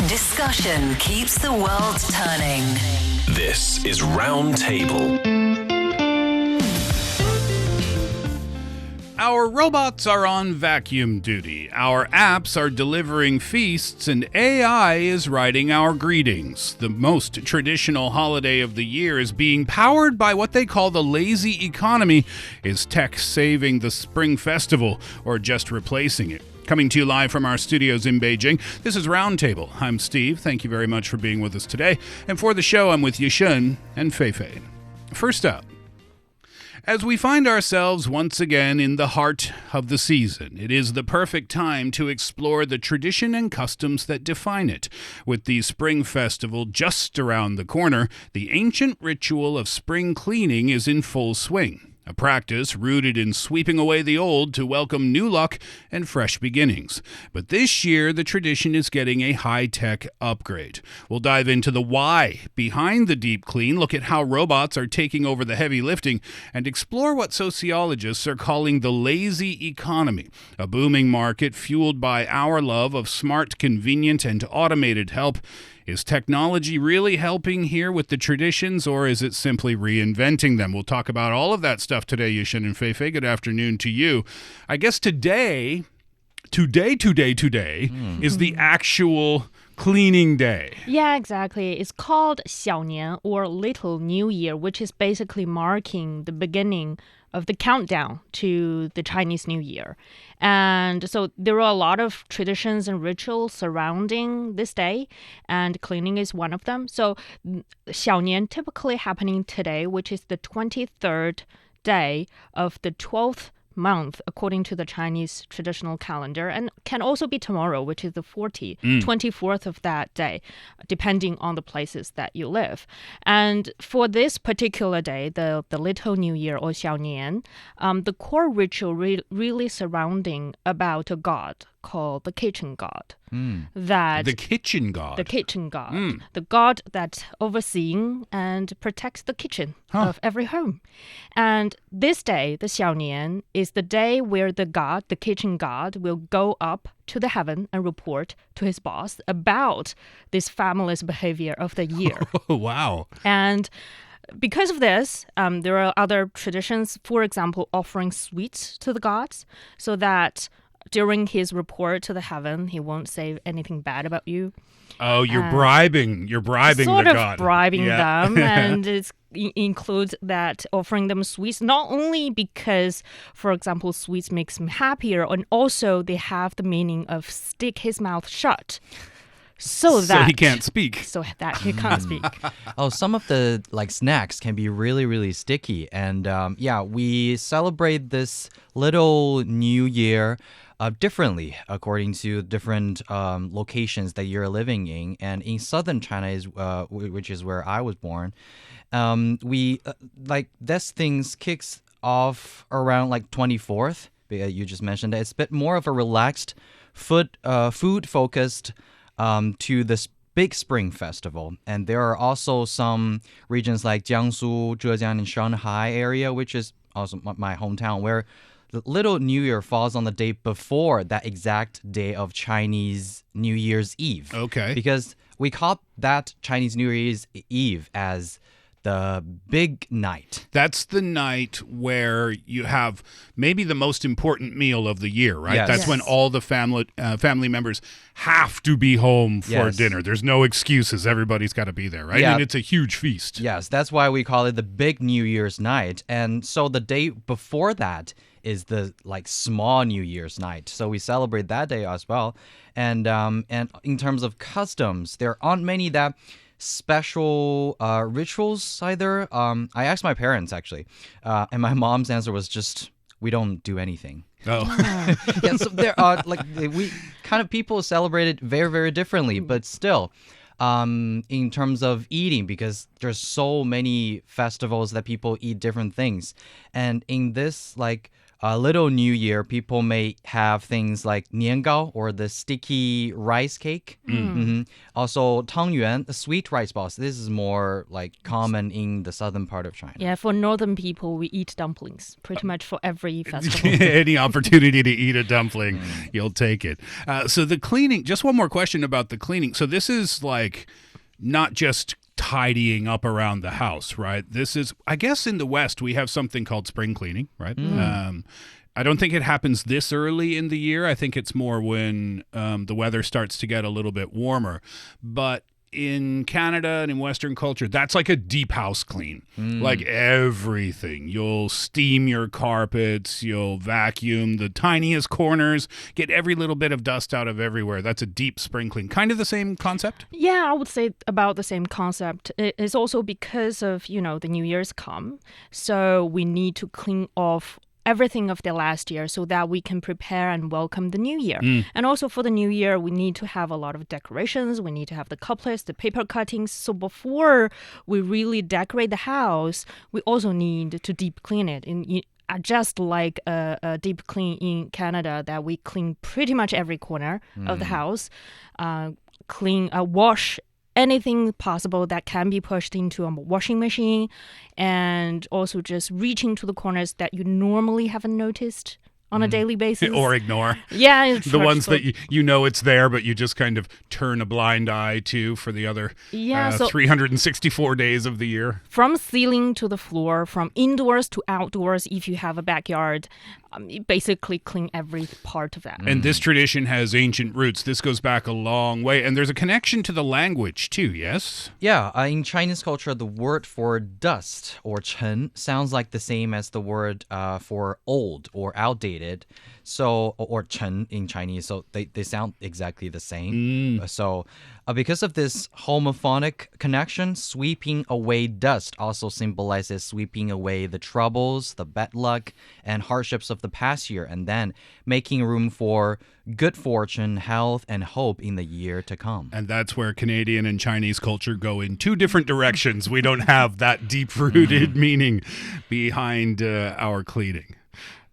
Discussion keeps the world turning. This is Roundtable. Our robots are on vacuum duty, our apps are delivering feasts, and AI is writing our greetings. The most traditional holiday of the year is being powered by what they call the lazy economy. Is tech saving the Spring Festival or just replacing it? Coming to you live from our studios in Beijing, this is Roundtable. I'm Steve. Thank you very much for being with us today. And for the show, I'm with Yushun and Fei Fei. First up, as we find ourselves once again in the heart of the season, it is the perfect time to explore the tradition and customs that define it. With the Spring Festival just around the corner, the ancient ritual of spring cleaning is in full swing. A practice rooted in sweeping away the old to welcome new luck and fresh beginnings. But this year, the tradition is getting a high-tech upgrade. We'll dive into the why behind the deep clean, look at how robots are taking over the heavy lifting, and explore what sociologists are calling the lazy economy, a booming market fueled by our love of smart, convenient, and automated help. Is technology really helping here with the traditions, or is it simply reinventing them? We'll talk about all of that stuff today, Yushun and Fei Fei. Good afternoon to you. I guess today is the actual cleaning day. Yeah, exactly. It's called 小年 or Little New Year, which is basically marking the beginning of the countdown to the Chinese New Year. And so there are a lot of traditions and rituals surrounding this day, and cleaning is one of them. So 小年 typically happening today, which is the 23rd day of the 12th month according to the Chinese traditional calendar, and can also be tomorrow, which is the 24th of that day, depending on the places that you live. And for this particular day, the Little New Year or 小年, the core ritual really surrounding about a god called the kitchen god. The kitchen god. The kitchen god. The god that overseeing and protects the kitchen of every home. And this day, the 小年, is the day where the god, the kitchen god, will go up to the heaven and report to his boss about this family's behavior of the year. Oh, wow. And because of this, there are other traditions, for example, offering sweets to the gods so that during his report to the heaven, he won't say anything bad about you. Oh, you're bribing the god. Sort of bribing them, and it includes that offering them sweets, not only because, for example, sweets makes him happier, and also they have the meaning of stick his mouth shut. So he can't speak. So that he can't speak. Oh, some of the snacks can be really, really sticky. And we celebrate this little New Year differently according to different locations that you're living in. And in southern China, which is where I was born, we this things kicks off around 24th. You just mentioned it. It's a bit more of a relaxed, food-focused to this big spring festival. And there are also some regions like Jiangsu, Zhejiang, and Shanghai area, which is also my hometown, where the Little New Year falls on the day before that exact day of Chinese New Year's Eve. Okay. Because we call that Chinese New Year's Eve as the big night. That's the night where you have maybe the most important meal of the year, right? Yes. That's when all the family members have to be home for dinner. There's no excuses. Everybody's got to be there, right? Yeah. And it's a huge feast. Yes, that's why we call it the big New Year's night. And so the day before that is the small New Year's night. So we celebrate that day as well. And in terms of customs, there aren't many that special rituals either. I asked my parents actually, and my mom's answer was just, we don't do anything. Oh. Yeah, so there are we kind of people celebrate it very, very differently, but still, in terms of eating, because there's so many festivals that people eat different things, and in this Little New Year, people may have things like 年糕 or the sticky rice cake. Also, 汤圆, the sweet rice balls. This is more like common in the southern part of China. Yeah, for northern people, we eat dumplings pretty much for every festival. Any opportunity to eat a dumpling, you'll take it. So the cleaning, just one more question about the cleaning. So this is like not just tidying up around the house, right? This is, I guess in the West, we have something called spring cleaning, right? I don't think it happens this early in the year. I think it's more when the weather starts to get a little bit warmer. But in Canada and in Western culture, that's like a deep house clean. Like everything. You'll steam your carpets, you'll vacuum the tiniest corners, get every little bit of dust out of everywhere. That's a deep spring clean. Kind of the same concept? Yeah, I would say about the same concept. It's also because of, the New Year's come. So we need to clean off everything of the last year so that we can prepare and welcome the new year. And also for the new year, we need to have a lot of decorations. We need to have the couplets, the paper cuttings. So before we really decorate the house, we also need to deep clean it. Just like a deep clean in Canada that we clean pretty much every corner of the house, wash anything possible that can be pushed into a washing machine, and also just reaching to the corners that you normally haven't noticed on a daily basis. Or ignore. Yeah. It's the ones that you know it's there, but you just kind of turn a blind eye to for the other 364 days of the year. From ceiling to the floor, from indoors to outdoors, if you have a backyard, you basically clean every part of that. And this tradition has ancient roots. This goes back a long way. And there's a connection to the language too, yes? Yeah, in Chinese culture, the word for dust or 尘 sounds like the same as the word for old or outdated. So, or 尘 in Chinese, so they sound exactly the same. So, because of this homophonic connection, sweeping away dust also symbolizes sweeping away the troubles, the bad luck, and hardships of the past year, and then making room for good fortune, health, and hope in the year to come. And that's where Canadian and Chinese culture go in two different directions. We don't have that deep-rooted meaning behind our cleaning.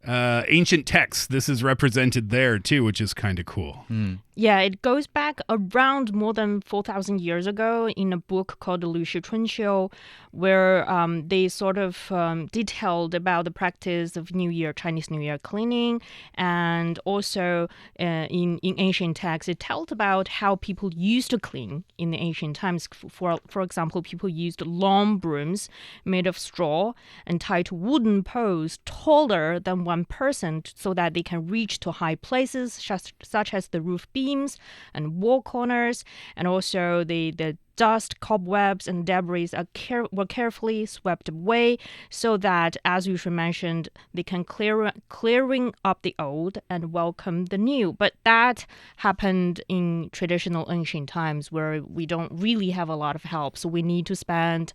Ancient texts, this is represented there too, which is kind of cool. Yeah, it goes back around more than 4,000 years ago in a book called the 吕氏春秋, where they sort of detailed about the practice of Chinese New Year cleaning. And also in ancient texts, it told about how people used to clean in the ancient times. For example, people used long brooms made of straw and tied to wooden poles taller than one person so that they can reach to high places, such as the roof beams and wall corners, and also the dust, cobwebs, and debris were carefully swept away so that, as you mentioned, they can clearing up the old and welcome the new. But that happened in traditional ancient times where we don't really have a lot of help, so we need to spend,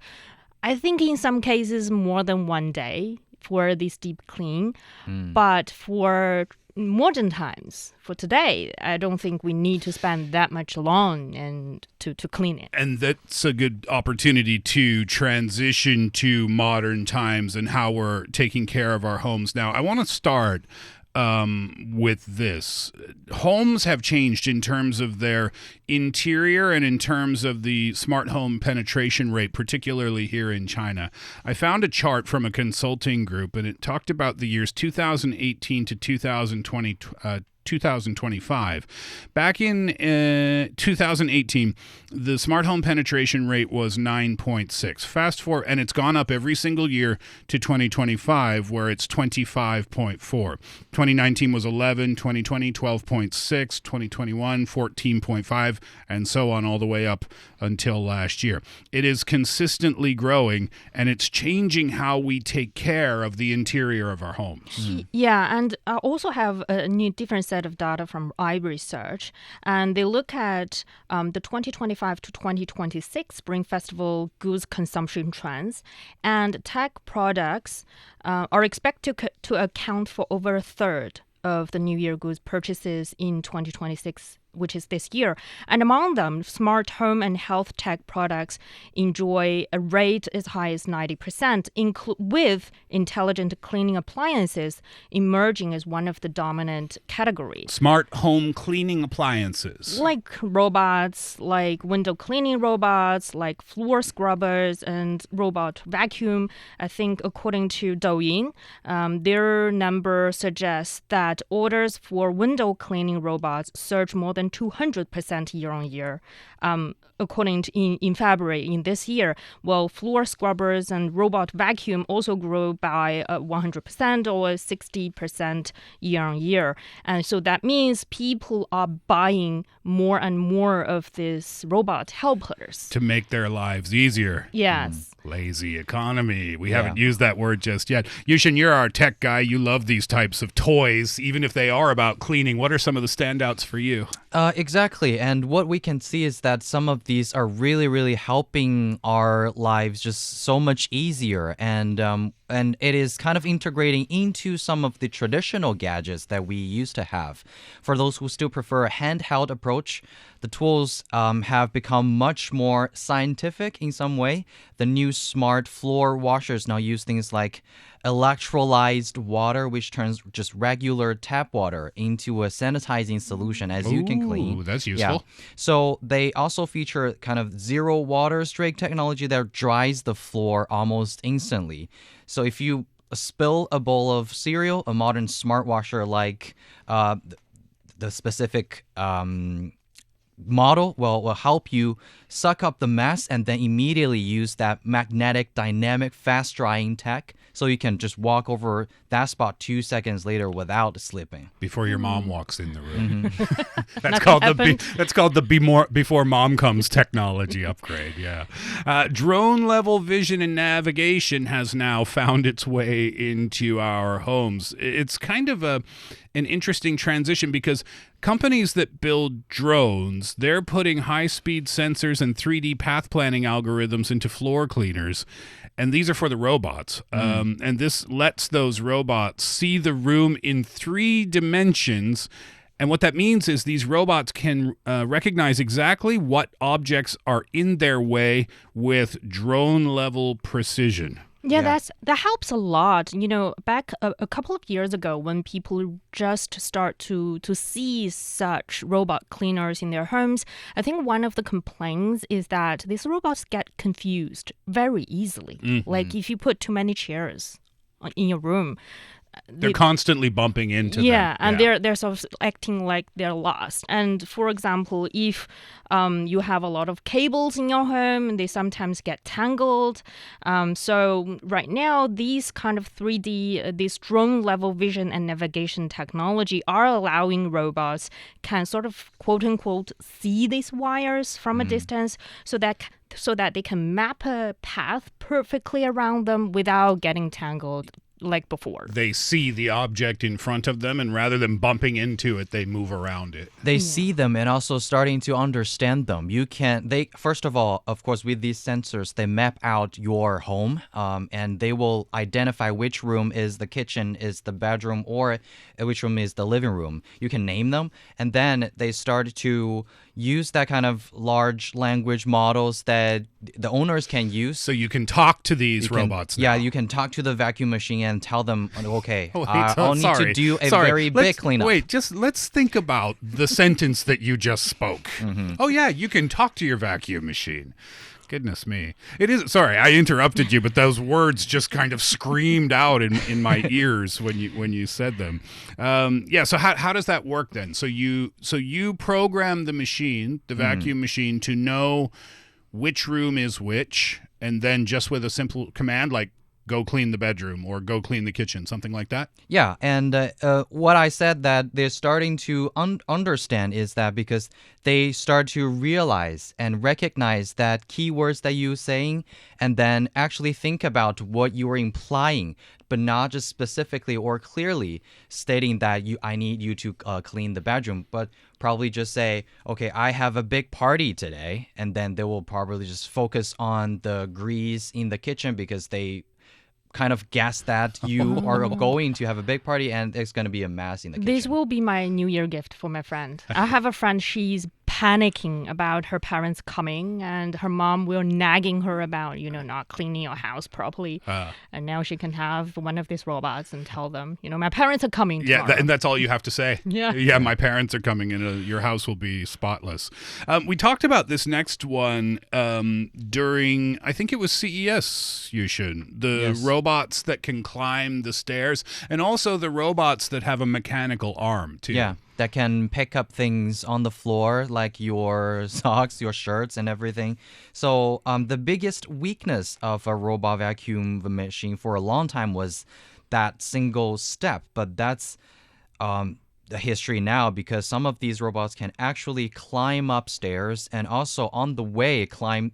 I think in some cases, more than one day for this deep clean. But for modern times, for today, I don't think we need to spend that much long and to clean it. And that's a good opportunity to transition to modern times and how we're taking care of our homes now. I want to start with this. Homes have changed in terms of their interior and in terms of the smart home penetration rate, particularly here in China. I found a chart from a consulting group, and it talked about the years 2018 to 2025. Back in 2018, the smart home penetration rate was 9.6. Fast forward, and it's gone up every single year to 2025, where it's 25.4. 2019 was 11, 2020 12.6, 2021 14.5, and so on all the way up until last year. It is consistently growing, and it's changing how we take care of the interior of our homes. Yeah, and I also have a new different set of data from iResearch, and they look at the 2025 to 2026 Spring Festival goods consumption trends, and tech products are expected to account for over a third of the New Year goods purchases in 2026, which is this year. And among them, smart home and health tech products enjoy a rate as high as 90%, with intelligent cleaning appliances emerging as one of the dominant categories. Smart home cleaning appliances. Like robots, like window cleaning robots, like floor scrubbers and robot vacuum. I think according to Douyin, their number suggests that orders for window cleaning robots surged more than 200% year on year. According to in February in this year, while floor scrubbers and robot vacuum also grew by 100% or 60% year on year. And so that means people are buying more and more of these robot helpers. To make their lives easier. Yes. Lazy economy. We haven't used that word just yet. Yushun, you're our tech guy. You love these types of toys, even if they are about cleaning. What are some of the standouts for you? Exactly. And what we can see is that some of these are really, really helping our lives just so much easier. And it is kind of integrating into some of the traditional gadgets that we used to have. For those who still prefer a handheld approach, the tools have become much more scientific in some way. The new smart floor washers now use things like electrolyzed water, which turns just regular tap water into a sanitizing solution as you can clean. Ooh, that's useful. Yeah. So they also feature kind of zero water streak technology that dries the floor almost instantly. So if you spill a bowl of cereal, a modern smart washer like the specific model will help you suck up the mess and then immediately use that magnetic dynamic fast drying tech so you can just walk over that spot 2 seconds later without slipping Before your mom walks in the room. Nothing that's called the before mom comes technology upgrade. Yeah. Drone level vision and navigation has now found its way into our homes. It's kind of an interesting transition because companies that build drones, they're putting high-speed sensors and 3D path planning algorithms into floor cleaners, and these are for the robots. And this lets those robots see the room in 3 dimensions. And what that means is these robots can recognize exactly what objects are in their way with drone-level precision. Yeah, that helps a lot. You know, back a couple of years ago when people just start to see such robot cleaners in their homes, I think one of the complaints is that these robots get confused very easily. Mm-hmm. Like if you put too many chairs in your room, They're constantly bumping into them. And they're sort of acting like they're lost. And for example, if you have a lot of cables in your home, they sometimes get tangled. So right now, these kind of 3D, this drone level vision and navigation technology are allowing robots can sort of quote unquote see these wires from a distance so that they can map a path perfectly around them without getting tangled like before. They see the object in front of them, and rather than bumping into it, they move around it. They see them and also starting to understand them. First of all, of course, with these sensors, they map out your home, and they will identify which room is the kitchen, is the bedroom, or which room is the living room. You can name them, and then they start to use that kind of large language models that the owners can use. So you can talk to these robots now. Yeah, you can talk to the vacuum machine and tell them, okay, I'll need sorry. to do a Sorry. very big cleanup. Wait, let's think about the sentence that you just spoke. Oh yeah, you can talk to your vacuum machine. Goodness me. It is, sorry, I interrupted you, but those words just kind of screamed out in my ears when you said them. So how does that work then? So you program the machine, the vacuum machine, to know which room is which, and then just with a simple command like go clean the bedroom or go clean the kitchen, something like that? Yeah, and what I said that they're starting to understand is that because they start to realize and recognize that keywords that you're saying and then actually think about what you are implying, but not just specifically or clearly stating that I need you to clean the bedroom, but probably just say, okay, I have a big party today, and then they will probably just focus on the grease in the kitchen because they kind of guess that you are going to have a big party and there's going to be a mess in the kitchen. This will be my New Year gift for my friend. I have a friend, she's panicking about her parents coming, and her mom will nagging her about, not cleaning your house properly. And now she can have one of these robots and tell them, my parents are coming tomorrow. And that's all you have to say. Yeah. My parents are coming and your house will be spotless. We talked about this next one during, I think it was CES, Yushun. The robots that can climb the stairs, and also the robots that have a mechanical arm, too. Yeah, that can pick up things on the floor, like your socks, your shirts, and everything. So the biggest weakness of a robot vacuum machine for a long time was that single step. But that's the history now, because some of these robots can actually climb upstairs and also on the way clean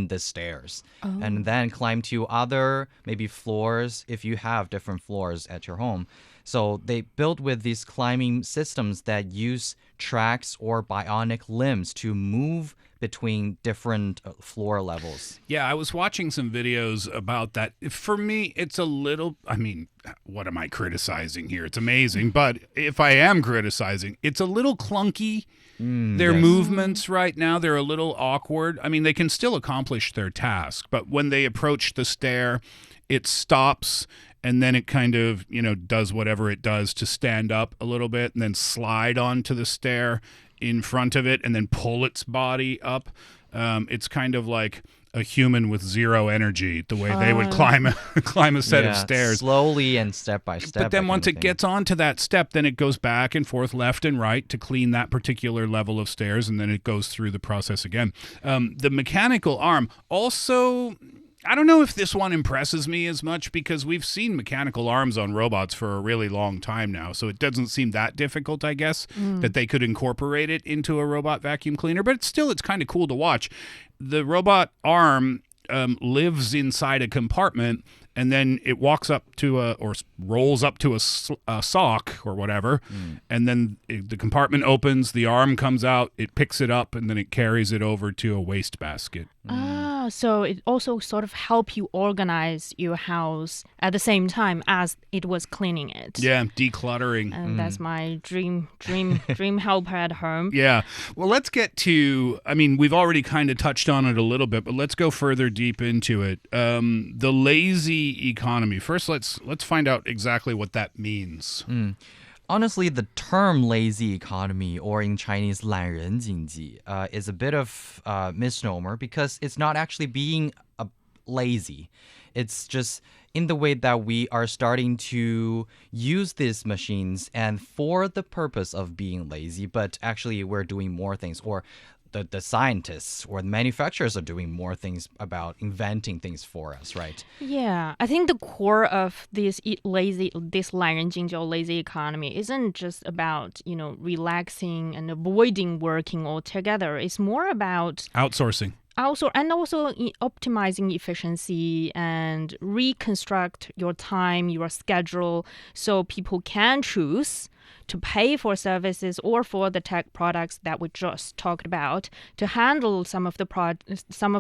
the stairs and then climb to other maybe floors if you have different floors at your home. So they built with these climbing systems that use tracks or bionic limbs to move between different floor levels. Yeah, I was watching some videos about that. For me, it's a little, what am I criticizing here? It's amazing, but if I am criticizing, it's a little clunky. Their movements right now, they're a little awkward. They can still accomplish their task, but when they approach the stair, it stops, and then it kind of, does whatever it does to stand up a little bit and then slide onto the stair in front of it and then pull its body up. It's kind of like a human with zero energy, the way they would climb a set of stairs. Slowly and step by step. But then once it gets onto that step, then it goes back and forth, left and right, to clean that particular level of stairs, and then it goes through the process again. The mechanical arm also, I don't know if this one impresses me as much, because we've seen mechanical arms on robots for a really long time now, so it doesn't seem that difficult, I guess, that they could incorporate it into a robot vacuum cleaner, but it's kind of cool to watch. The robot arm lives inside a compartment, and then it walks up to or rolls up to a sock or whatever, and then the compartment opens, the arm comes out, it picks it up, and then it carries it over to a wastebasket. So it also sort of help you organize your house at the same time as it was cleaning it. Yeah, decluttering. And that's my dream helper at home. Yeah. Well, let's get to, we've already kind of touched on it a little bit, but let's go further deep into it. The lazy economy. First, let's find out exactly what that means. Honestly, the term lazy economy, or in Chinese 懒人经济, is a bit of a misnomer, because it's not actually being lazy. It's just in the way that we are starting to use these machines and for the purpose of being lazy, but actually we're doing more things, or the scientists or the manufacturers are doing more things about inventing things for us, right? Yeah, I think the core of this 懒人经济 or lazy economy isn't just about, relaxing and avoiding working altogether. It's more about outsourcing. Also optimizing efficiency and reconstruct your time, your schedule, so people can choose to pay for services or for the tech products that we just talked about, to handle some of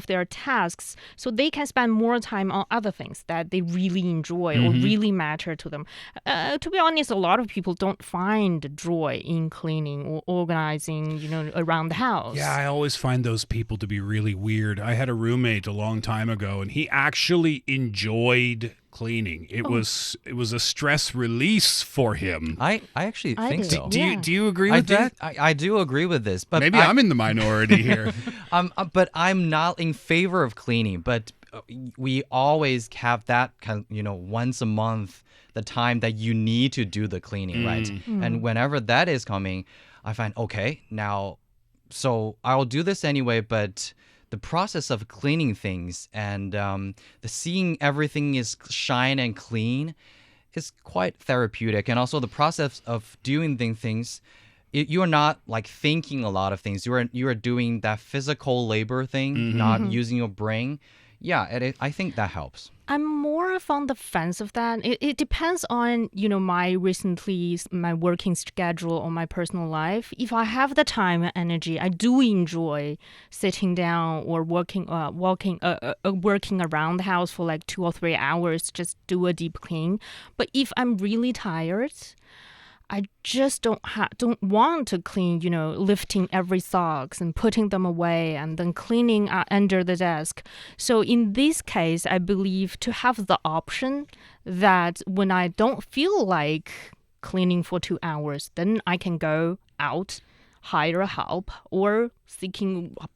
their tasks, so they can spend more time on other things that they really enjoy or really matter to them. To be honest, a lot of people don't find joy in cleaning or organizing, around the house. Yeah, I always find those people to be really weird. I had a roommate a long time ago, and he actually enjoyed cleaning. It was a stress release for him. I actually think so. Do you agree with that? I do agree with this, but maybe I'm in the minority here. But I'm not in favor of cleaning. But we always have that once a month, the time that you need to do the cleaning, right? And whenever that is coming, I find, okay, now, so I'll do this anyway, but the process of cleaning things and the seeing everything is shine and clean is quite therapeutic. And also the process of doing things, you are not like thinking a lot of things. You are doing that physical labor thing, not using your brain. Yeah, I think that helps. I'm more of on the fence of that. It depends on, my working schedule or my personal life. If I have the time and energy, I do enjoy sitting down or working around the house for like 2 or 3 hours, just do a deep clean. But if I'm really tired, I just don't want to clean, lifting every socks and putting them away and then cleaning under the desk. So in this case, I believe to have the option that when I don't feel like cleaning for 2 hours, then I can go out, hire help, or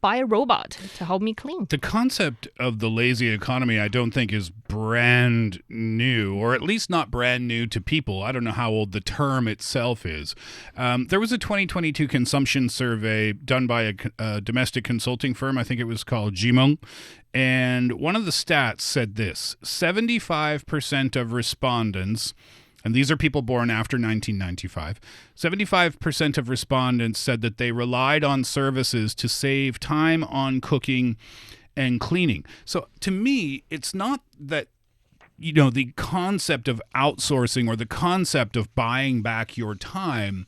buy a robot to help me clean. The concept of the lazy economy, I don't think, is brand new, or at least not brand new to people. I don't know how old the term itself is. There was a 2022 consumption survey done by a domestic consulting firm. I think it was called Jimeng. And one of the stats said this: 75% of respondents, and these are people born after 1995, 75% of respondents said that they relied on services to save time on cooking and cleaning. So to me, it's not that, the concept of outsourcing or the concept of buying back your time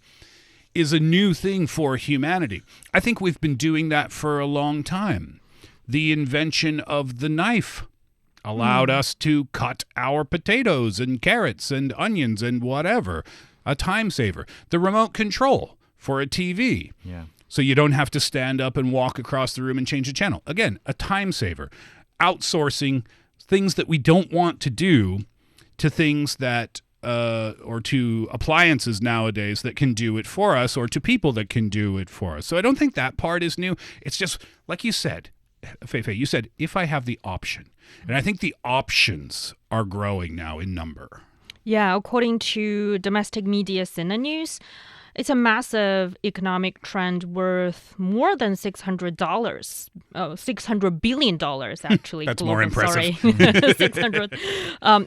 is a new thing for humanity. I think we've been doing that for a long time. The invention of the knife allowed us to cut our potatoes and carrots and onions and whatever. A time saver. The remote control for a TV. Yeah. So you don't have to stand up and walk across the room and change the channel. Again, a time saver. Outsourcing things that we don't want to do to things that, or to appliances nowadays that can do it for us, or to people that can do it for us. So I don't think that part is new. It's just, like you said, Fei Fei, you said, if I have the option. And I think the options are growing now in number. Yeah, according to domestic media Sina News, it's a massive economic trend worth more than $600 billion, actually. That's global, more impressive. Sorry. 600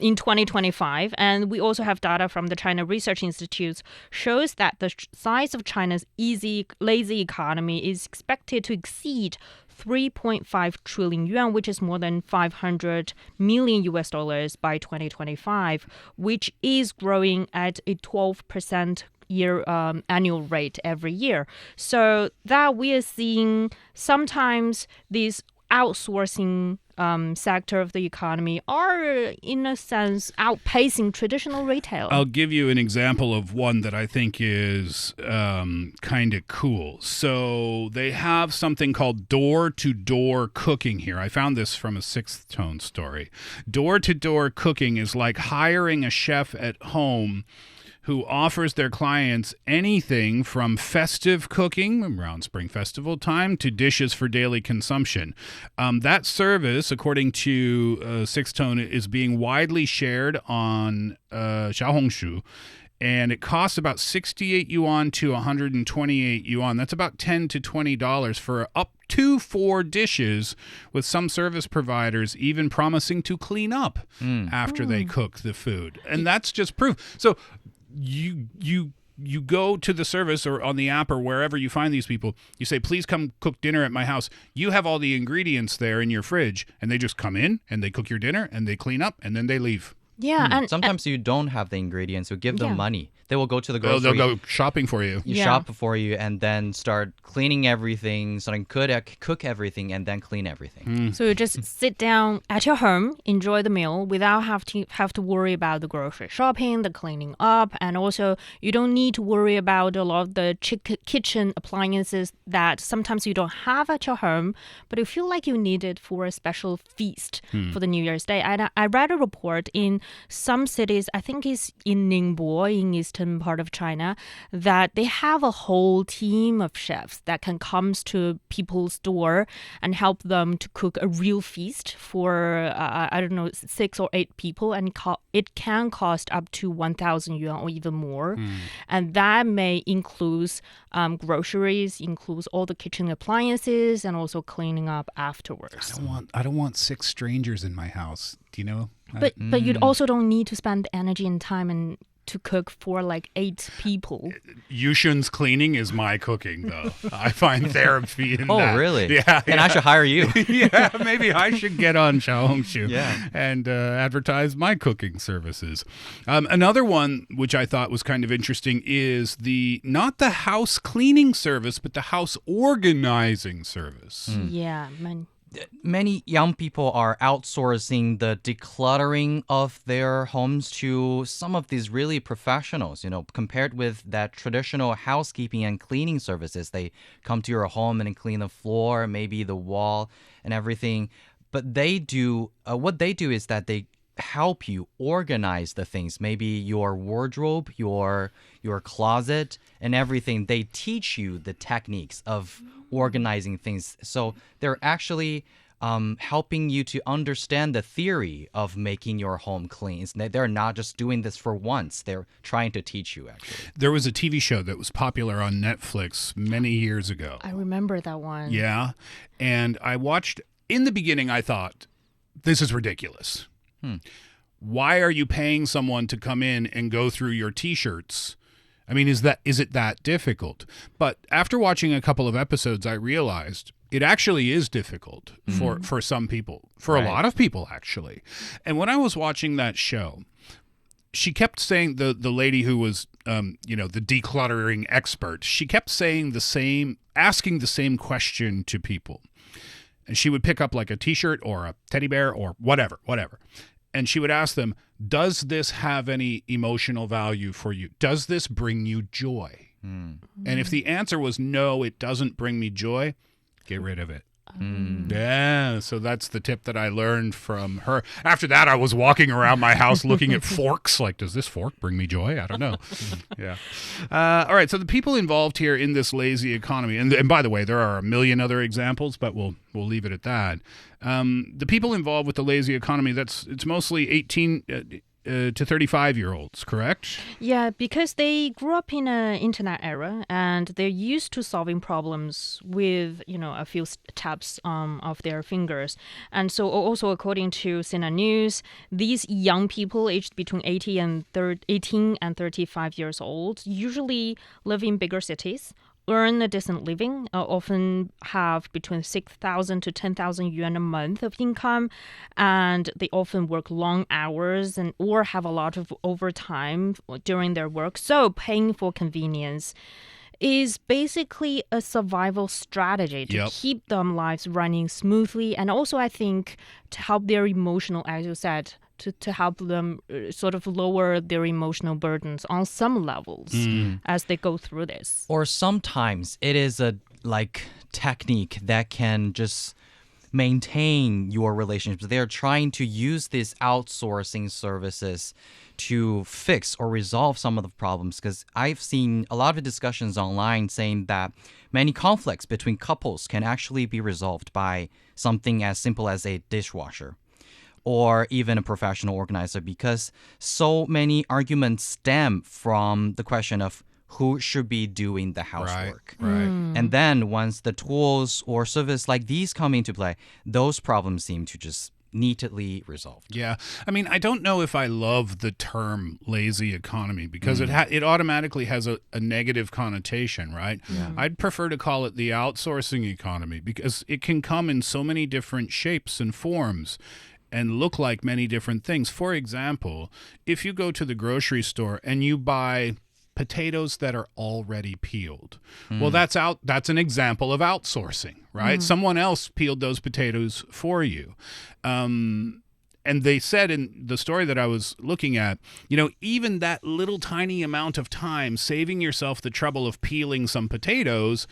in 2025. And we also have data from the China Research Institute shows that the size of China's lazy economy is expected to exceed 3.5 trillion yuan, which is more than 500 million US dollars by 2025, which is growing at a 12% annual rate every year. So that we are seeing sometimes these outsourcing sector of the economy are, in a sense, outpacing traditional retail. I'll give you an example of one that I think is kind of cool. So they have something called door-to-door cooking here. I found this from a Sixth Tone story. Door-to-door cooking is like hiring a chef at home who offers their clients anything from festive cooking around Spring Festival time to dishes for daily consumption. That service, according to Sixth Tone, is being widely shared on Xiaohongshu, and it costs about 68 yuan to 128 yuan. That's about $10 to $20 for up to 4 dishes, with some service providers even promising to clean up after they cook the food. And that's just proof. So you go to the service or on the app or wherever you find these people, you say, please come cook dinner at my house. You have all the ingredients there in your fridge, and they just come in and they cook your dinner and they clean up and then they leave. Yeah, and sometimes you don't have the ingredients. You give them money. They will go to the grocery. They'll go shopping for you. Shop for you and then start cleaning everything, starting cook everything, and then clean everything. So you just sit down at your home, enjoy the meal without have to worry about the grocery shopping, the cleaning up, and also you don't need to worry about a lot of the kitchen appliances that sometimes you don't have at your home, but you feel like you need it for a special feast for the New Year's Day. And I read a report in some cities, I think it's in Ningbo, in eastern part of China, that they have a whole team of chefs that can come to people's door and help them to cook a real feast for, 6 or 8 people. And it can cost up to 1,000 yuan or even more. And that may include groceries, includes all the kitchen appliances, and also cleaning up afterwards. I don't want 6 strangers in my house. Do you know? But you also don't need to spend energy and time and to cook for like 8 people. Yushun's cleaning is my cooking, though. I find therapy in Oh, that. really? Yeah. And I should hire you. Yeah, maybe I should get on Xiaohongshu Yeah. and advertise my cooking services. Another one which I thought was kind of interesting is not the house cleaning service, but the house organizing service. Yeah, Many young people are outsourcing the decluttering of their homes to some of these really professionals, compared with that traditional housekeeping and cleaning services. They come to your home and clean the floor, maybe the wall and everything. But what they do is that they help you organize the things, maybe your wardrobe, your closet and everything. They teach you the techniques of organizing things. So they're actually helping you to understand the theory of making your home clean. They're not just doing this for once. They're trying to teach you, actually. There was a TV show that was popular on Netflix many years ago. I remember that one. Yeah. And I watched, in the beginning, I thought, this is ridiculous. Why are you paying someone to come in and go through your T-shirts? I mean, is it that difficult? But after watching a couple of episodes, I realized it actually is difficult for some people, for a lot of people, actually. And when I was watching that show, she kept saying, the lady who was, the decluttering expert, she kept saying asking the same question to people. And she would pick up like a T-shirt or a teddy bear or whatever. And she would ask them, does this have any emotional value for you? Does this bring you joy? And if the answer was no, it doesn't bring me joy, get rid of it. Yeah, so that's the tip that I learned from her. After that, I was walking around my house looking at forks. Like, does this fork bring me joy? I don't know. Yeah. All right, so the people involved here in this lazy economy, and by the way, there are a million other examples, but we'll leave it at that. The people involved with the lazy economy, it's mostly 18 to 35-year-olds, correct? Yeah, because they grew up in an internet era and they're used to solving problems with, a few taps of their fingers. And so also according to Sina News, these young people aged between 18 and 35 years old usually live in bigger cities, earn a decent living, often have between 6,000 to 10,000 yuan a month of income, and they often work long hours or have a lot of overtime during their work. So paying for convenience is basically a survival strategy to keep their lives running smoothly, and also I think to help their emotional, as you said, to help them sort of lower their emotional burdens on some levels as they go through this. Or sometimes it is a technique that can just maintain your relationships. They're trying to use these outsourcing services to fix or resolve some of the problems, because I've seen a lot of discussions online saying that many conflicts between couples can actually be resolved by something as simple as a dishwasher or even a professional organizer, because so many arguments stem from the question of who should be doing the housework. Right. And then once the tools or service like these come into play, those problems seem to just neatly resolved. Yeah. I mean, I don't know if I love the term lazy economy because it automatically has a negative connotation, right? Yeah. I'd prefer to call it the outsourcing economy because it can come in so many different shapes and forms and look like many different things. For example, if you go to the grocery store and you buy potatoes that are already peeled, well, that's an example of outsourcing, right? Someone else peeled those potatoes for you. And they said in the story that I was looking at, even that little tiny amount of time, saving yourself the trouble of peeling some potatoes,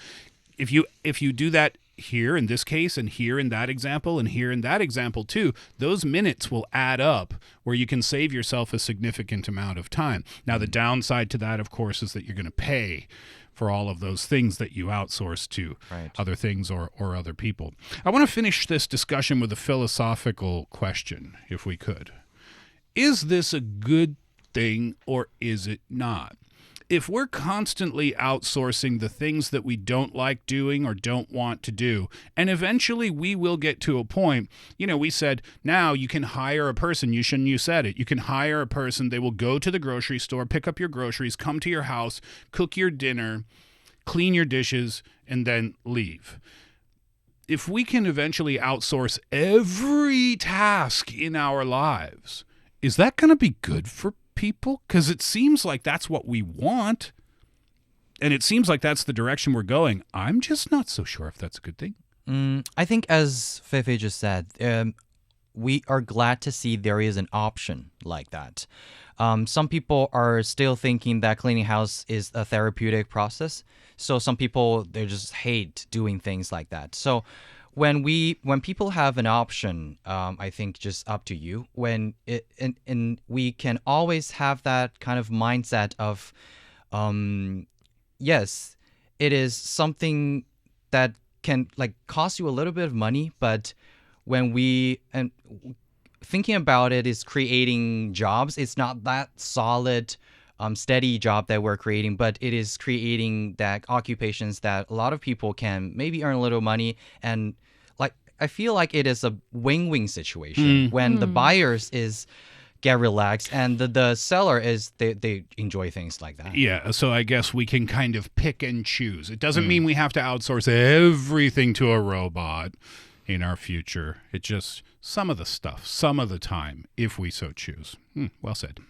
if you do that here in this case and here in that example and here in that example too, those minutes will add up where you can save yourself a significant amount of time. Now, the downside to that, of course, is that you're going to pay for all of those things that you outsource to other things or other people. I want to finish this discussion with a philosophical question, if we could. Is this a good thing or is it not? if we're constantly outsourcing the things that we don't like doing or don't want to do, and eventually we will get to a point, we said, now you can hire a person. You said it. You can hire a person. They will go to the grocery store, pick up your groceries, come to your house, cook your dinner, clean your dishes, and then leave. If we can eventually outsource every task in our lives, is that going to be good for people? Because it seems like that's what we want. And it seems like that's the direction we're going. I'm just not so sure if that's a good thing. I think, as Fei Fei just said, we are glad to see there is an option like that. Some people are still thinking that cleaning house is a therapeutic process. So some people, they just hate doing things like that. So when people have an option, I think just up to you. And we can always have that kind of mindset of, yes, it is something that can like cost you a little bit of money, but and thinking about it is creating jobs. It's not that solid, steady job that we're creating, but it is creating that occupations that a lot of people can maybe earn a little money. And like, I feel like it is a win-win situation when the buyers get relaxed and the seller is they enjoy things like that. Yeah, so I guess we can kind of pick and choose. It doesn't mean we have to outsource everything to a robot in our future. It just some of the stuff, some of the time, if we so choose. Well said.